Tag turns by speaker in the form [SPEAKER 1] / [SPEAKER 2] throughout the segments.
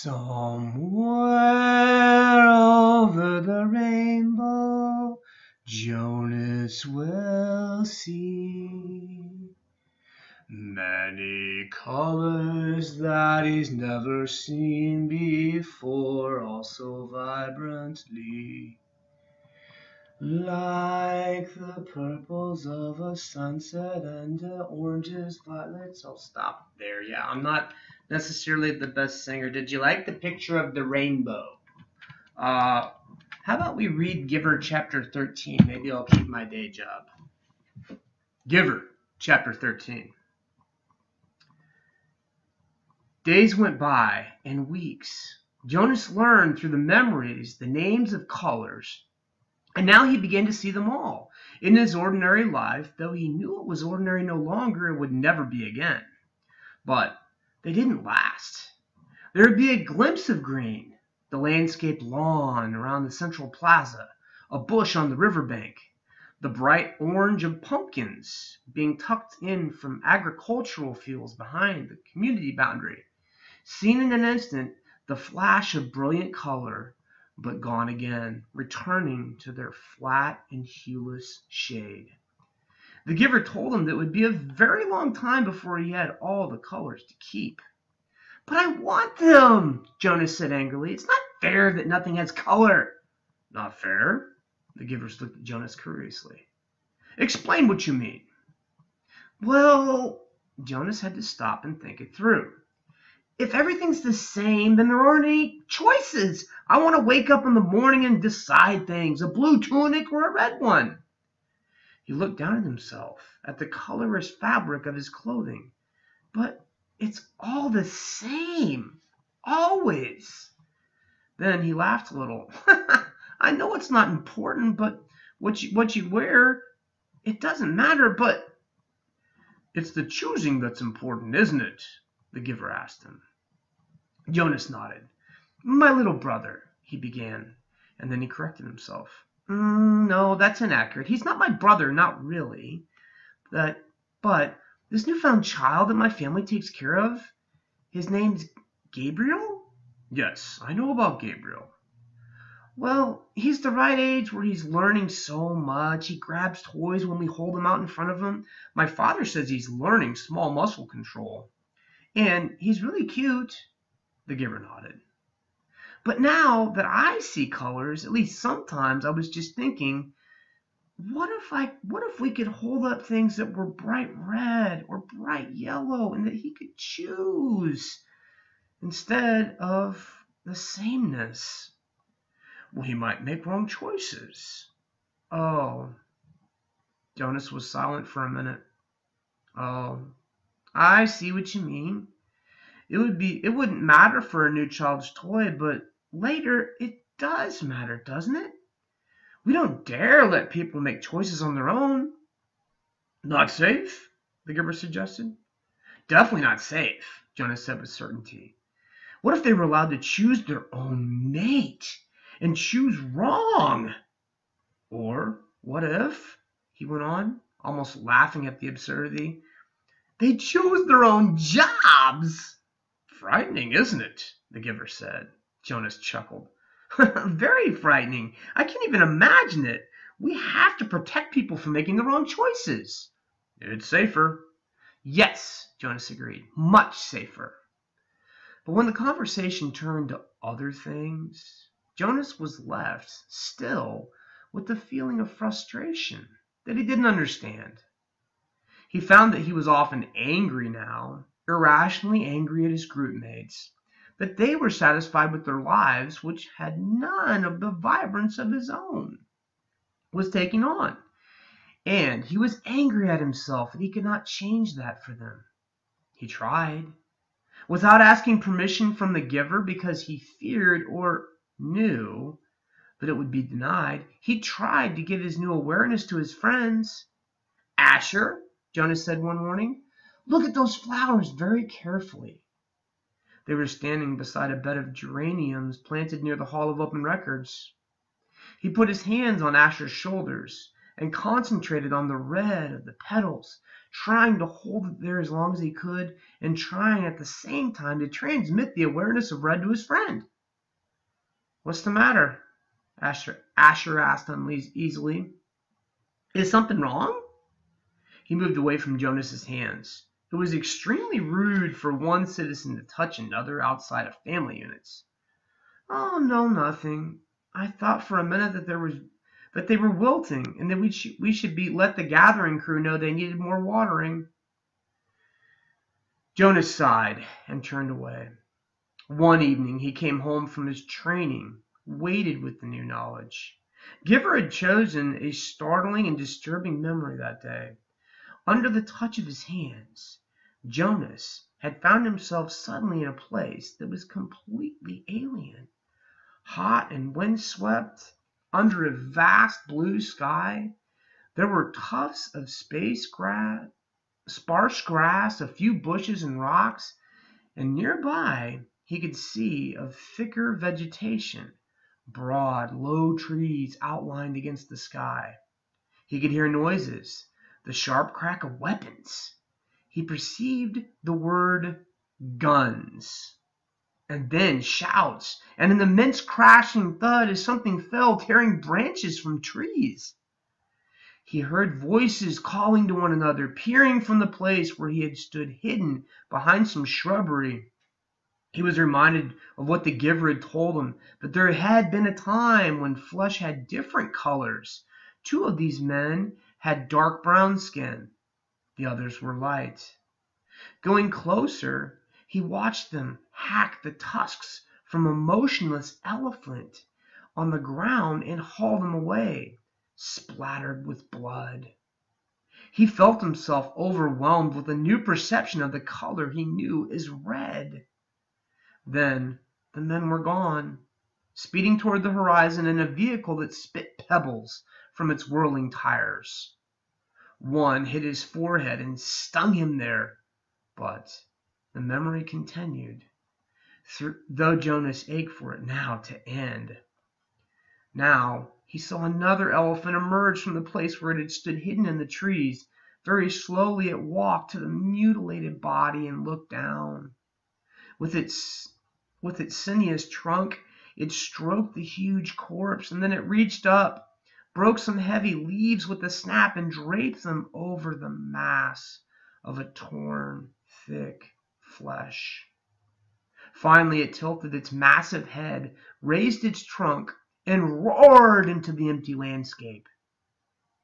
[SPEAKER 1] Somewhere over the rainbow, Jonas will see many colors that he's never seen before, all so vibrantly. Like the purples of a sunset and the oranges, violets. I'll stop there. Yeah, I'm not necessarily the best singer. Did you like the picture of the rainbow? How about we read Giver chapter 13? Maybe I'll keep my day job. Giver chapter 13. Days went by and weeks. Jonas learned through the memories the names of colors, and now he began to see them all in his ordinary life, though he knew it was ordinary no longer and would never be again. But they didn't last. There would be a glimpse of green, the landscaped lawn around the central plaza, a bush on the riverbank, the bright orange of pumpkins being tucked in from agricultural fields behind the community boundary. Seen in an instant, the flash of brilliant color, but gone again, returning to their flat and hueless shade. The giver told him that it would be a very long time before he had all the colors to keep. But I want them, Jonas said angrily. It's not fair that nothing has color. Not fair? The givers looked at Jonas curiously. Explain what you mean. Well, Jonas had to stop and think it through. If everything's the same, then there aren't any choices. I want to wake up in the morning and decide things, a blue tunic or a red one. He looked down at himself, at the colorless fabric of his clothing. But it's all the same, always. Then he laughed a little. I know it's not important, but what you wear, it doesn't matter, but it's the choosing that's important, isn't it? The giver asked him. Jonas nodded. My little brother, he began, and then he corrected himself. No, that's inaccurate. He's not my brother, not really. But this newfound child that my family takes care of, his name's Gabriel? Yes, I know about Gabriel. Well, he's the right age where he's learning so much. He grabs toys when we hold him out in front of him. My father says he's learning small muscle control. And he's really cute. The giver nodded. But now that I see colors, at least sometimes I was just thinking, what if we could hold up things that were bright red or bright yellow and that he could choose instead of the sameness? Well, he might make wrong choices. Oh. Jonas was silent for a minute. Oh, I see what you mean. It wouldn't matter for a new child's toy, but later it does matter, doesn't it? We don't dare let people make choices on their own. Not safe, the giver suggested. Definitely not safe, Jonas said with certainty. What if they were allowed to choose their own mate and choose wrong? Or what if, he went on, almost laughing at the absurdity, they chose their own jobs? Frightening, isn't it? The giver said. Jonas chuckled. Very frightening. I can't even imagine it. We have to protect people from making the wrong choices. It's safer. Yes, Jonas agreed. Much safer. But when the conversation turned to other things, Jonas was left still with the feeling of frustration that he didn't understand. He found that he was often angry now, irrationally angry at his group mates, that they were satisfied with their lives, which had none of the vibrance of his own, was taking on. And he was angry at himself that he could not change that for them. He tried, without asking permission from the giver because he feared or knew that it would be denied. He tried to give his new awareness to his friends. Asher, Jonas said one morning, look at those flowers very carefully. They were standing beside a bed of geraniums planted near the Hall of Open Records. He put his hands on Asher's shoulders, and concentrated on the red of the petals, trying to hold it there as long as he could, and trying at the same time to transmit the awareness of red to his friend. "What's the matter?" Asher asked uneasily. "Is something wrong?" He moved away from Jonas's hands. It was extremely rude for one citizen to touch another outside of family units. "Oh, no, nothing. I thought for a minute that they were wilting, and that we should let the gathering crew know they needed more watering." Jonas sighed and turned away. One evening he came home from his training, weighted with the new knowledge. Giver had chosen a startling and disturbing memory that day. Under the touch of his hands, Jonas had found himself suddenly in a place that was completely alien. Hot and windswept, under a vast blue sky, there were tufts of sparse grass, a few bushes and rocks, and nearby he could see of thicker vegetation, broad, low trees outlined against the sky. He could hear noises, the sharp crack of weapons. He perceived the word guns, and then shouts, and an immense crashing thud as something fell, tearing branches from trees. He heard voices calling to one another, peering from the place where he had stood hidden behind some shrubbery. He was reminded of what the giver had told him, that there had been a time when flesh had different colors. Two of these men had dark brown skin. The others were light. Going closer, he watched them hack the tusks from a motionless elephant on the ground and haul them away, splattered with blood. He felt himself overwhelmed with a new perception of the color he knew as red. Then the men were gone, speeding toward the horizon in a vehicle that spit pebbles from its whirling tires. One hit his forehead and stung him there, but the memory continued, though Jonas ached for it now to end. Now he saw another elephant emerge from the place where it had stood hidden in the trees. Very slowly it walked to the mutilated body and looked down. With its sinuous trunk, it stroked the huge corpse, and then it reached up, broke some heavy leaves with a snap, and draped them over the mass of a torn, thick flesh. Finally, it tilted its massive head, raised its trunk, and roared into the empty landscape.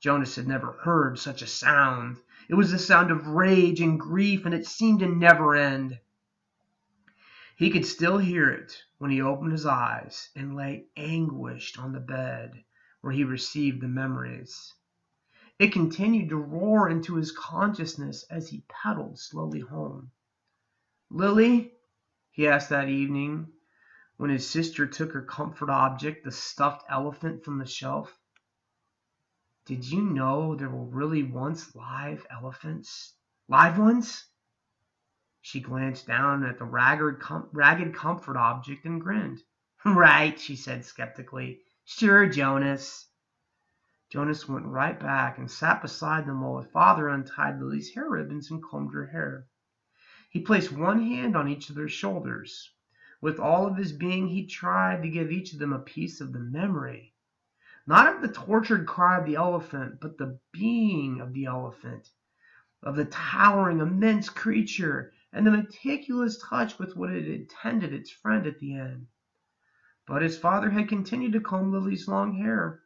[SPEAKER 1] Jonas had never heard such a sound. It was the sound of rage and grief, and it seemed to never end. He could still hear it when he opened his eyes and lay anguished on the bed where he received the memories. It continued to roar into his consciousness as he pedaled slowly home. "Lily," he asked that evening when his sister took her comfort object, the stuffed elephant, from the shelf, "did you know there were really once live elephants? Live ones?" She glanced down at the ragged comfort object and grinned. "Right," she said skeptically. "Sure, Jonas." Jonas went right back and sat beside them while his father untied Lily's hair ribbons and combed her hair. He placed one hand on each of their shoulders. With all of his being, he tried to give each of them a piece of the memory. Not of the tortured cry of the elephant, but the being of the elephant, of the towering, immense creature, and the meticulous touch with what it had tended its friend at the end. But his father had continued to comb Lily's long hair,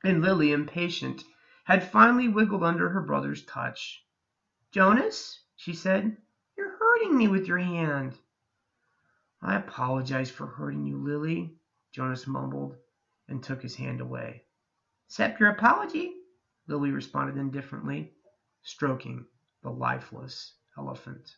[SPEAKER 1] and Lily, impatient, had finally wiggled under her brother's touch. "Jonas," she said, "you're hurting me with your hand." "I apologize for hurting you, Lily," Jonas mumbled, and took his hand away. "Accept your apology," Lily responded indifferently, stroking the lifeless elephant.